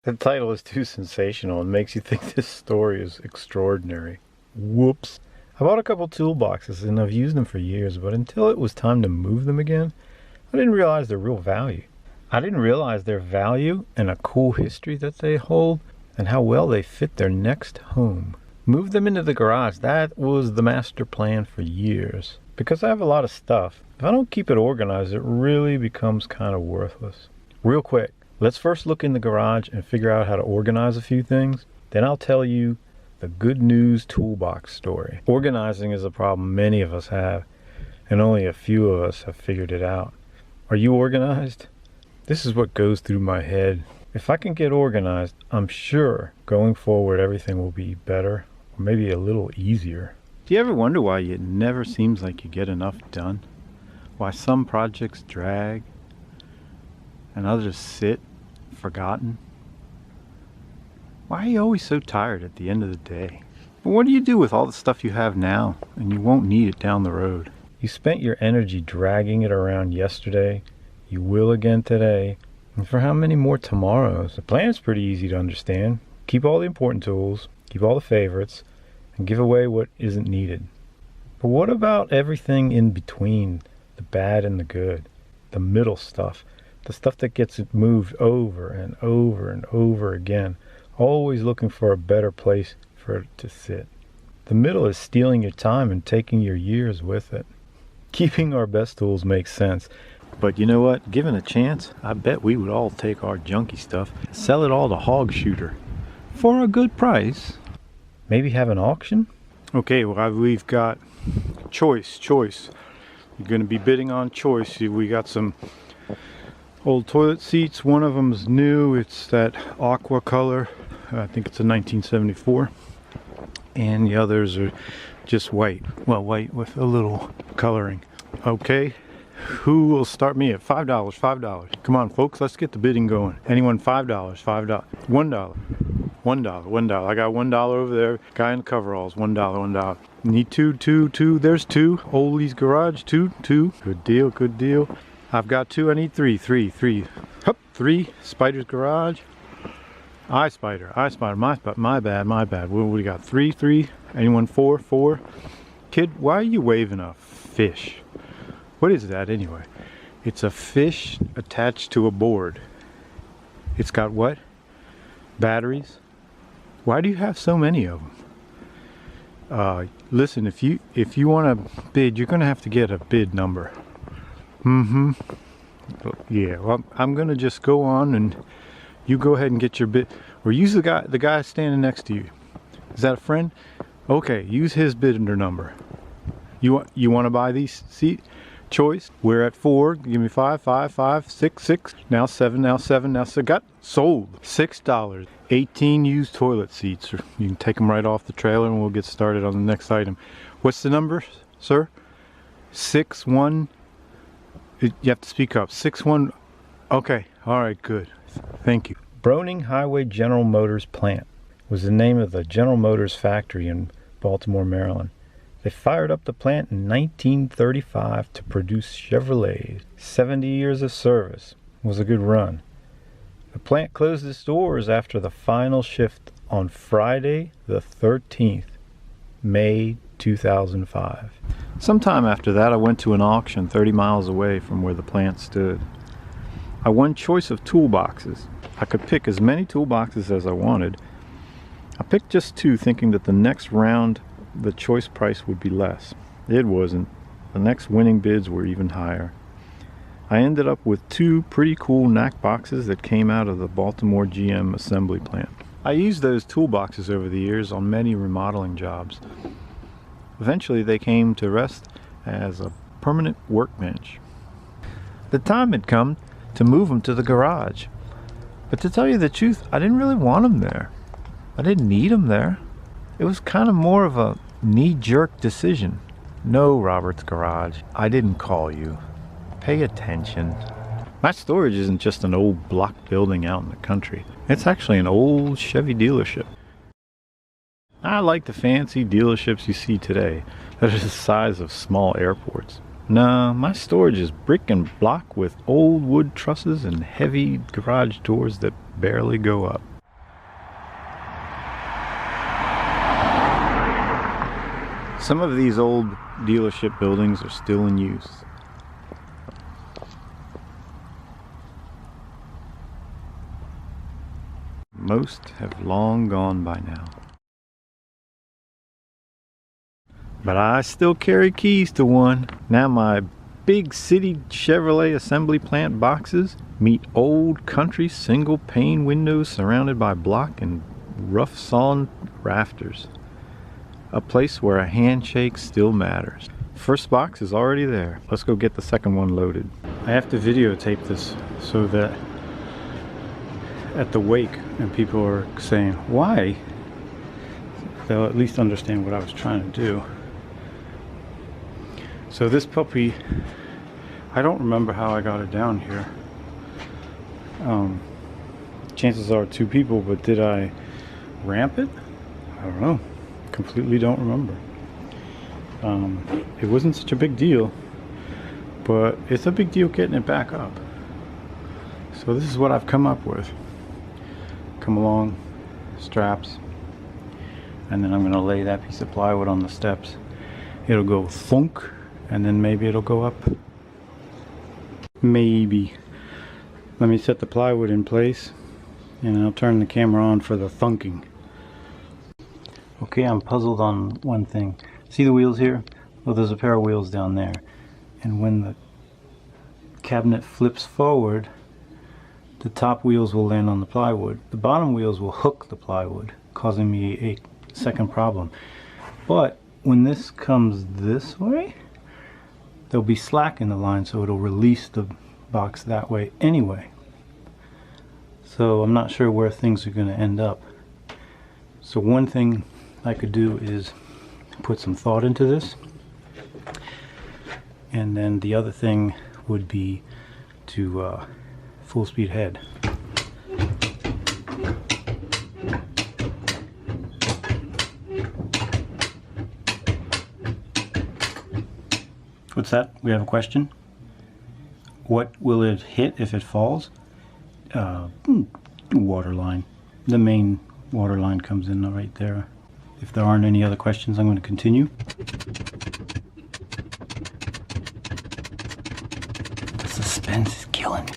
The title is too sensational and makes you think this story is extraordinary. Whoops. I bought a couple toolboxes and I've used them for years, but until it was time to move them again, I didn't realize their real value. I didn't realize their value and a cool history that they hold and how well they fit their next home. Move them into the garage. That was the master plan for years. Because I have a lot of stuff, if I don't keep it organized, it really becomes kind of worthless. Real quick, let's first look in the garage and figure out how to organize a few things. Then I'll tell you the good news toolbox story. Organizing is a problem many of us have, and only a few of us have figured it out. Are you organized? This is what goes through my head. If I can get organized, I'm sure going forward everything will be better, or maybe a little easier. Do you ever wonder why it never seems like you get enough done? Why some projects drag and others sit forgotten? Why are you always so tired at the end of the day? But what do you do with all the stuff you have now and you won't need it down the road? You spent your energy dragging it around yesterday, you will again today, and for how many more tomorrows? The plan's pretty easy to understand. Keep all the important tools, keep all the favorites, and give away what isn't needed. But what about everything in between, the bad and the good, the middle stuff? The stuff that gets moved over and over and over again, always looking for a better place for it to sit. The middle is stealing your time and taking your years with it. Keeping our best tools makes sense. But you know what? Given a chance, I bet we would all take our junky stuff, sell it all to Hog Shooter for a good price. Maybe have an auction? Okay, well, we've got choice. You're going to be bidding on choice. We got some old toilet seats. One of them's new. It's that aqua color. I think it's a 1974. And the others are just white. Well, white with a little coloring. Okay, who will start me at $5? $5. Come on, folks, let's get the bidding going. Anyone? $5. $5. $1. $1. I got $1 over there. Guy in the coveralls. $1. Need two. There's two. Oldie's garage. Two. Good deal. I've got two. I need three. Hup, 3. Spider's garage. I Spider. My bad. What do we got? 3. Anyone? 4. Kid, why are you waving a fish? What is that anyway? It's a fish attached to a board. It's got what? Batteries? Why do you have so many of them? Listen, if you want to bid, you're going to have to get a bid number. Yeah, well, I'm going to just go on and you go ahead and get your bid. Or use the guy standing next to you. Is that a friend? Okay, use his bidder number. You want to buy these seat? Choice. We're at 4. Give me 5. 6. Now 7. Now 7. Now 6. Got sold. $6. 18 used toilet seats. You can take them right off the trailer and we'll get started on the next item. What's the number, sir? 61. You have to speak up. 61. Okay. All right. Good. Thank you. Browning Highway General Motors plant was the name of the General Motors factory in Baltimore, Maryland. They fired up the plant in 1935 to produce Chevrolets. 70 years of service. Was a good run. The plant closed its doors after the final shift on Friday the 13th, May 2005. Sometime after that I went to an auction 30 miles away from where the plant stood. I won choice of toolboxes. I could pick as many toolboxes as I wanted. I picked just 2 thinking that the next round the choice price would be less. It wasn't. The next winning bids were even higher. I ended up with 2 pretty cool knack boxes that came out of the Baltimore GM assembly plant. I used those toolboxes over the years on many remodeling jobs. Eventually they came to rest as a permanent workbench. The time had come to move them to the garage. But to tell you the truth, I didn't really want them there. I didn't need them there. It was kind of more of a knee-jerk decision. No, Robert's Garage, I didn't call you. Pay attention. My storage isn't just an old block building out in the country. It's actually an old Chevy dealership. I like the fancy dealerships you see today that are the size of small airports. No, my storage is brick and block with old wood trusses and heavy garage doors that barely go up. Some of these old dealership buildings are still in use. Most have long gone by now. But I still carry keys to one. Now my big city Chevrolet assembly plant boxes meet old country single pane windows surrounded by block and rough sawn rafters. A place where a handshake still matters. First box is already there. Let's go get the second one loaded. I have to videotape this so that at the wake and people are saying why, they'll at least understand what I was trying to do. So this puppy, I don't remember how I got it down here. Chances are 2 people, but did I ramp it? I don't know. Completely don't remember. It wasn't such a big deal, but it's a big deal getting it back up. So this is what I've come up with. Come along, straps, and then I'm going to lay that piece of plywood on the steps. It'll go thunk, and then maybe it'll go up. Maybe. Let me set the plywood in place, and I'll turn the camera on for the thunking. Okay, I'm puzzled on one thing. See the wheels here? Well, there's a pair of wheels down there. And when the cabinet flips forward, the top wheels will land on the plywood. The bottom wheels will hook the plywood, causing me a second problem. But when this comes this way, there'll be slack in the line, so it'll release the box that way anyway. So I'm not sure where things are going to end up. So one thing I could do is put some thought into this, and then the other thing would be to full speed ahead. What's that? We have a question. What will it hit if it falls? Water line. The main water line comes in right there. If there aren't any other questions, I'm going to continue. The suspense is killing me.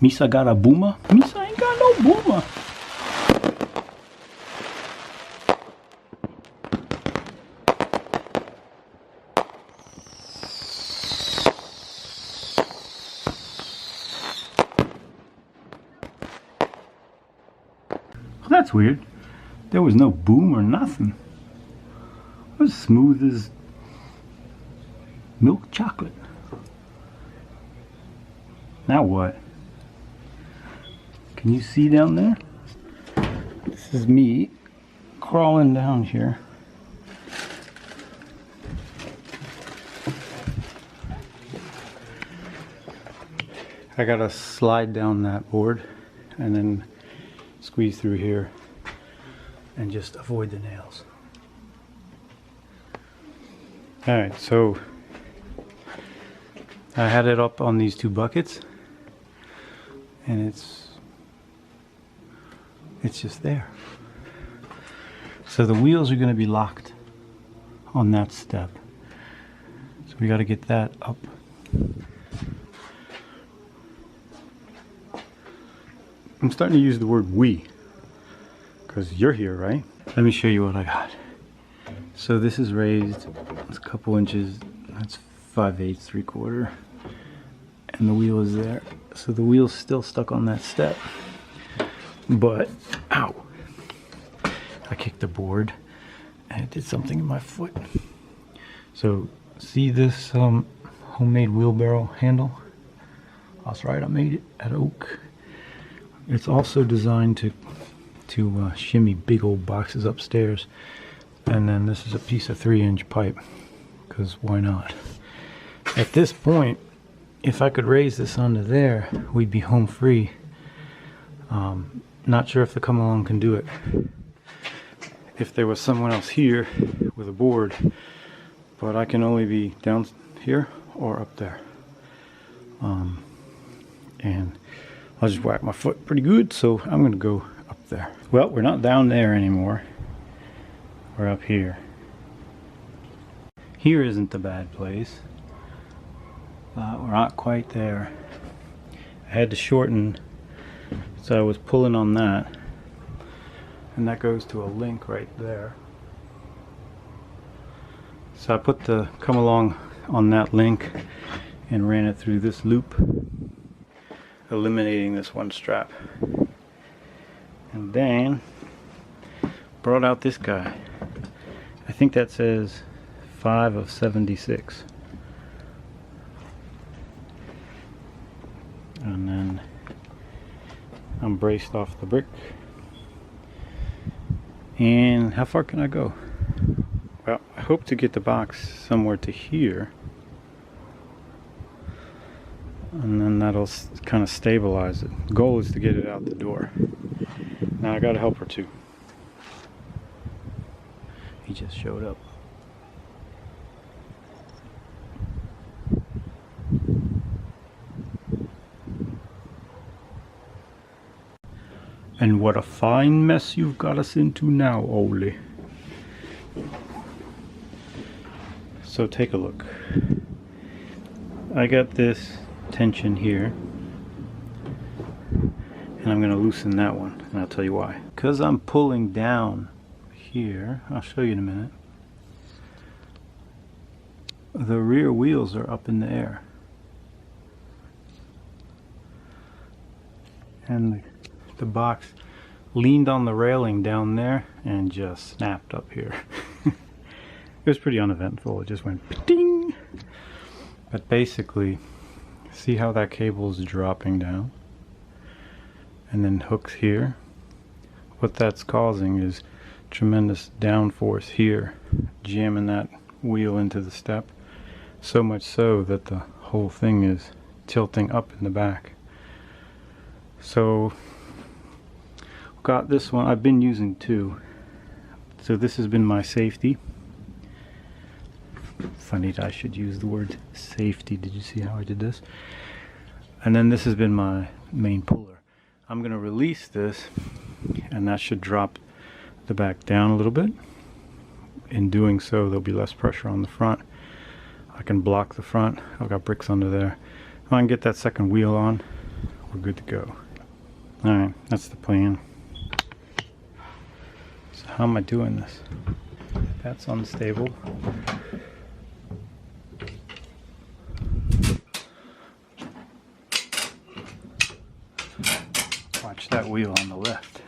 Misa got a boomer? Misa ain't got no boomer. That's weird. There was no boom or nothing. It was smooth as milk chocolate. Now what? Can you see down there? This is me crawling down here. I gotta slide down that board and then squeeze through here and just avoid the nails. Alright, so I had it up on these 2 buckets and it's just there. So the wheels are going to be locked on that step. So we got to get that up. I'm starting to use the word we because you're here, right? Let me show you what I got. So this is raised, it's a couple inches, that's 5/8, 3/4, and the wheel is there. So the wheel's still stuck on that step, but ow, I kicked the board and it did something in my foot. So see this homemade wheelbarrow handle? That's right, I made it at oak. It's also designed to shimmy big old boxes upstairs. And then this is a piece of 3-inch pipe, because why not? At this point, if I could raise this onto there, we'd be home free. Not sure if the come along can do it. If there was someone else here with a board, but I can only be down here or up there. And I'll just whack my foot pretty good, so I'm gonna go up there. Well, we're not down there anymore. We're up here. Here isn't the bad place. We're not quite there. I had to shorten, so I was pulling on that. And that goes to a link right there. So I put the come along on that link and ran it through this loop, eliminating this one strap. And then brought out this guy. I think that says 5 of 76. And then I'm braced off the brick. And how far can I go? Well, I hope to get the box somewhere to here. And then that'll kind of stabilize it. The goal is to get it out the door. Now I got a helper too. He just showed up. And what a fine mess you've got us into now, Ole. So take a look. I got this tension here, and I'm going to loosen that one, and I'll tell you why. Because I'm pulling down here, I'll show you in a minute. The rear wheels are up in the air. And the box leaned on the railing down there and just snapped up here. It was pretty uneventful. It just went ding. But basically, see how that cable is dropping down and then hooks here? What that's causing is tremendous downforce here, jamming that wheel into the step, so much so that the whole thing is tilting up in the back. So got this one. I've been using two. So this has been my safety. Funny that I should use the word safety. Did you see how I did this? And then this has been my main puller. I'm going to release this, and that should drop the back down a little bit. In doing so, there'll be less pressure on the front. I can block the front. I've got bricks under there. If I can get that second wheel on, we're good to go. Alright, that's the plan. So how am I doing this? That's unstable. Watch that wheel on the left.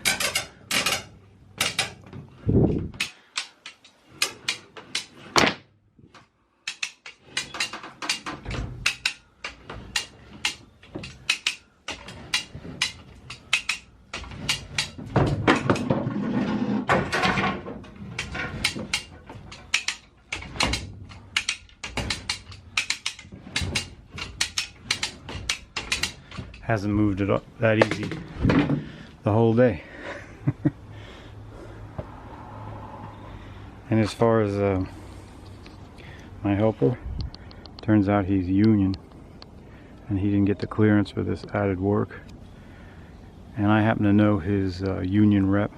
Hasn't moved it up that easy the whole day. And as far as my helper, turns out he's union and he didn't get the clearance for this added work. And I happen to know his union rep,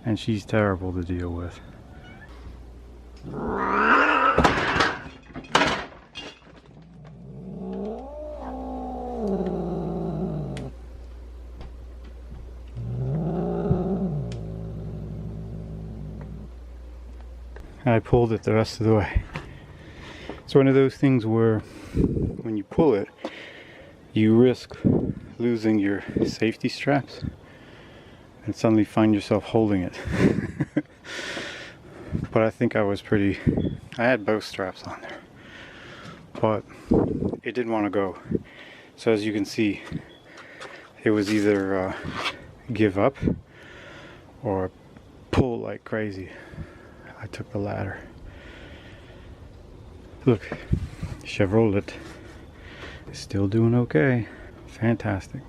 and she's terrible to deal with. I pulled it the rest of the way. It's one of those things where when you pull it, you risk losing your safety straps and suddenly find yourself holding it. But I think I had both straps on there, but it didn't want to go. So as you can see, it was either give up or pull like crazy. I took the latter. Look, Chevrolet is still doing okay. Fantastic.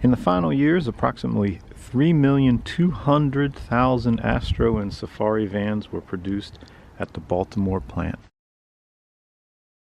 In the final years, approximately 3,200,000 Astro and Safari vans were produced at the Baltimore plant.